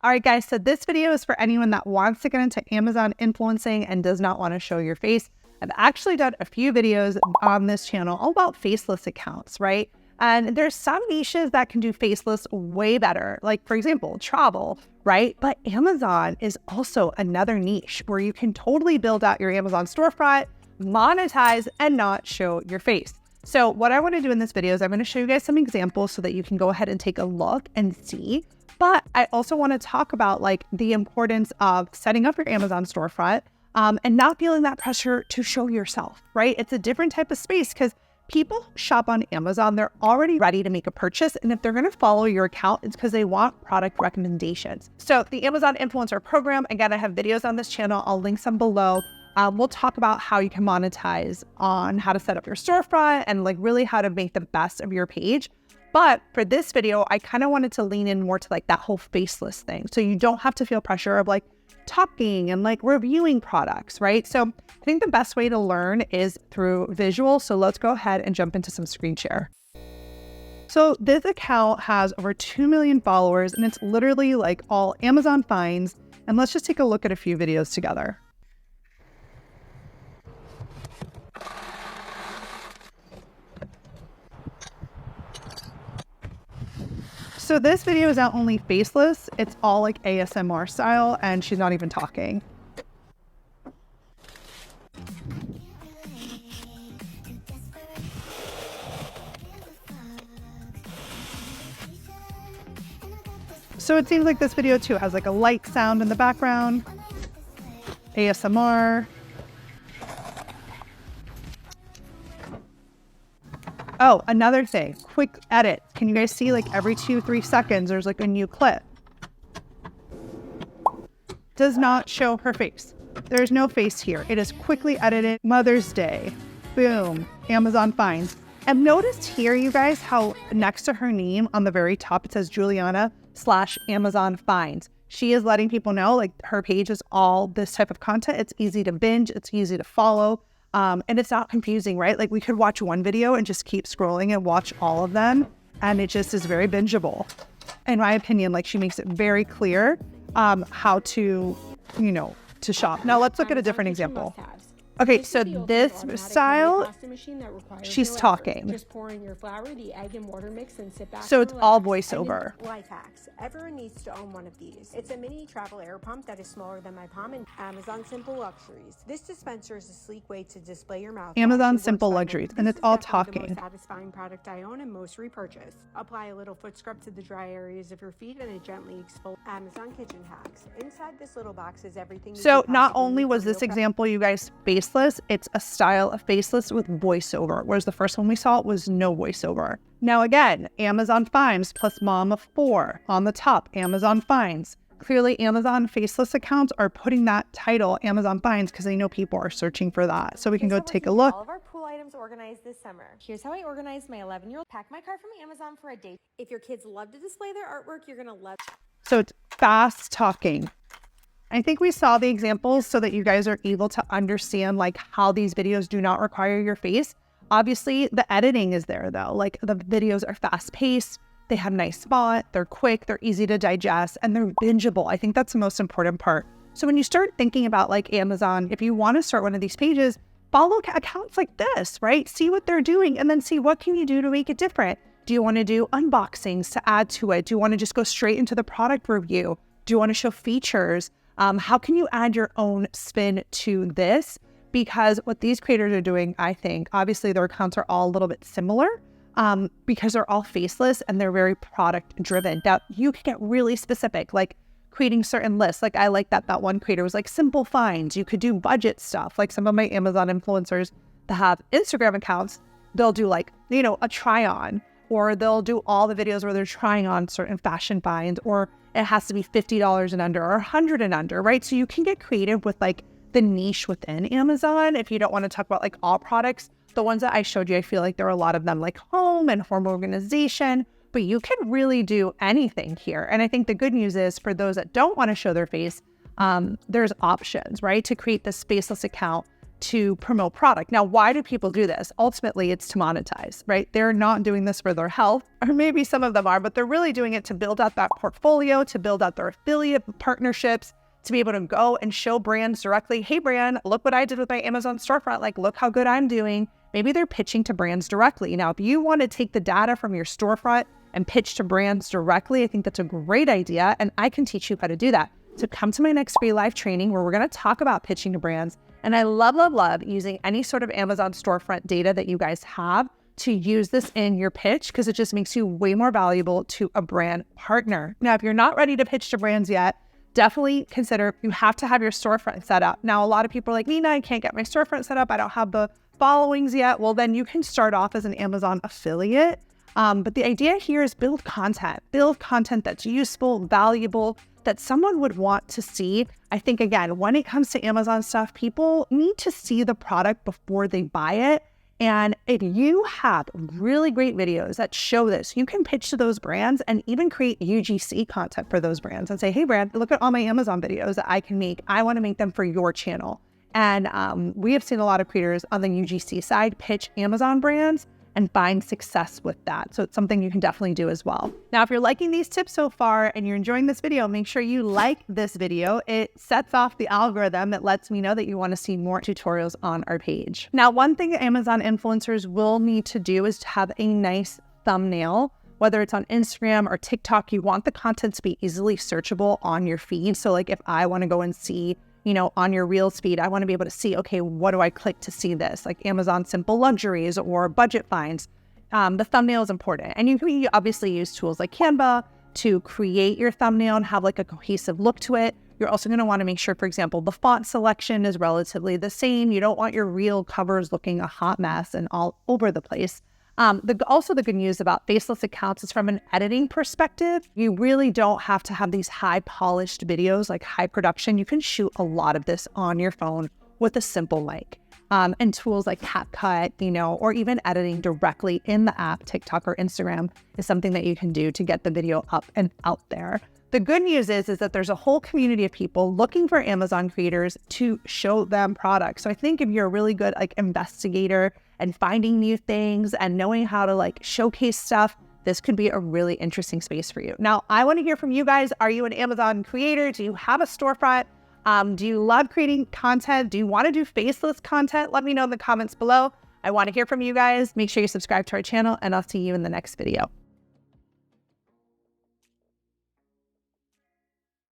All right, guys, so this video is for anyone that wants to get into Amazon influencing and does not want to show your face. I've actually done a few videos on this channel all about faceless accounts, right? And there's some niches that can do faceless way better, like for example, travel, right? But Amazon is also another niche where you can totally build out your Amazon storefront, monetize, and not show your face. So what I want to do in this video is I'm going to show you guys some examples so that you can go ahead and take a look and see. But I also want to talk about like the importance of setting up your Amazon storefront and not feeling that pressure to show yourself, right? It's a different type of space because people who shop on Amazon, they're already ready to make a purchase. And if they're going to follow your account, it's because they want product recommendations. So the Amazon Influencer Program, again, I have videos on this channel. I'll link some below. We'll talk about how you can monetize on how to set up your storefront and like really how to make the best of your page. But for this video, I kind of wanted to lean in more to like that whole faceless thing. So you don't have to feel pressure of like talking and like reviewing products, right? So I think the best way to learn is through visual. So let's go ahead and jump into some screen share. So this account has over 2 million followers and it's literally like all Amazon finds. And let's just take a look at a few videos together. So this video is not only faceless, it's all like ASMR style and she's not even talking. So it seems like this video too has like a light sound in the background, ASMR. Oh, another thing, quick edit. Can you guys see like every 2-3 seconds, there's like a new clip. Does not show her face. There's no face here. It is quickly edited. Mother's Day, boom, Amazon finds. And notice here, you guys, how next to her name on the very top, it says Juliana/Amazon finds. She is letting people know like her page is all this type of content. It's easy to binge. It's easy to follow. And it's not confusing, right? Like we could watch one video and just keep scrolling and watch all of them. And it just is very bingeable. In my opinion, like she makes it very clear how to, to shop. Now let's look at a different example. Okay, so this style, she's talking. Just pouring your flour, the egg and water mix and sit back. So it's all voiceover. Life hacks. Everyone needs to own one of these. It's a mini travel air pump that is smaller than my palm and Amazon Simple Luxuries. This dispenser is a sleek way to display your mouth. Amazon Simple Luxuries, and it's all talking. The most satisfying product I own and most repurchase. Apply a little foot scrub to the dry areas of your feet and it gently exfoliates. Amazon kitchen hacks. Inside this little box is everything. So not only was this example, you guys, faceless, it's a style of faceless with voiceover, whereas the first one we saw was no voiceover. Now again, Amazon finds plus mom of 4 on the top, Amazon finds. Clearly Amazon faceless accounts are putting that title Amazon finds because they know people are searching for that. So we can go take a look. All of our pool items organized this summer. Here's how I organized my 11-year-old. Pack my cart from Amazon for a date. If your kids love to display their artwork, you're gonna love. So it's fast talking. I think we saw the examples so that you guys are able to understand like how these videos do not require your face. Obviously, the editing is there though. Like the videos are fast paced. They have nice font. They're quick. They're easy to digest and they're bingeable. I think that's the most important part. So when you start thinking about like Amazon, if you want to start one of these pages, follow accounts like this, right? See what they're doing and then see what can you do to make it different. Do you want to do unboxings to add to it? Do you want to just go straight into the product review? Do you want to show features? How can you add your own spin to this? Because what these creators are doing, I think, obviously their accounts are all a little bit similar because they're all faceless and they're very product driven. Now you can get really specific, like creating certain lists. Like I like that one creator was like simple finds. You could do budget stuff. Like some of my Amazon influencers that have Instagram accounts, they'll do like, a try on, or they'll do all the videos where they're trying on certain fashion finds, or it has to be $50 and under or $100 and under, right? So you can get creative with like the niche within Amazon. If you don't want to talk about like all products, the ones that I showed you, I feel like there are a lot of them like home and home organization, but you can really do anything here. And I think the good news is for those that don't want to show their face, there's options, right? To create this faceless account to promote product. Now, why do people do this? Ultimately, it's to monetize, right? They're not doing this for their health, or maybe some of them are, but they're really doing it to build out that portfolio, to build out their affiliate partnerships, to be able to go and show brands directly, hey brand, look what I did with my Amazon storefront. Like, look how good I'm doing. Maybe they're pitching to brands directly. Now, if you want to take the data from your storefront and pitch to brands directly, I think that's a great idea. And I can teach you how to do that. So come to my next free live training where we're going to talk about pitching to brands. And I love using any sort of Amazon storefront data that you guys have to use this in your pitch, because it just makes you way more valuable to a brand partner. Now, if you're not ready to pitch to brands yet, definitely consider you have to have your storefront set up. Now, a lot of people are like, Nina, I can't get my storefront set up. I don't have the followings yet. Well, then you can start off as an Amazon affiliate. But the idea here is build content that's useful, valuable, that someone would want to see. I think, again, when it comes to Amazon stuff, people need to see the product before they buy it. And if you have really great videos that show this, you can pitch to those brands and even create UGC content for those brands and say, hey brand, look at all my Amazon videos that I can make. I want to make them for your channel. And we have seen a lot of creators on the UGC side pitch Amazon brands and find success with that. So it's something you can definitely do as well. Now, if you're liking these tips so far and you're enjoying this video, make sure you like this video. It sets off the algorithm. It lets me know that you want to see more tutorials on our page. Now, one thing Amazon influencers will need to do is to have a nice thumbnail. Whether it's on Instagram or TikTok, you want the content to be easily searchable on your feed. So like if I want to go and see, on your Reels feed, I want to be able to see, okay, what do I click to see this? Like Amazon Simple Luxuries or Budget Finds. The thumbnail is important. And you can obviously use tools like Canva to create your thumbnail and have like a cohesive look to it. You're also going to want to make sure, for example, the font selection is relatively the same. You don't want your reel covers looking a hot mess and all over the place. Also the good news about Faceless accounts is from an editing perspective, you really don't have to have these high polished videos, like high production. You can shoot a lot of this on your phone with a simple mic. And tools like CapCut, or even editing directly in the app, TikTok or Instagram, is something that you can do to get the video up and out there. The good news is that there's a whole community of people looking for Amazon creators to show them products. So I think if you're a really good investigator and finding new things and knowing how to showcase stuff, this could be a really interesting space for you. Now, I want to hear from you guys. Are you an Amazon creator? Do you have a storefront? Do you love creating content? Do you want to do faceless content? Let me know in the comments below. I want to hear from you guys. Make sure you subscribe to our channel, and I'll see you in the next video.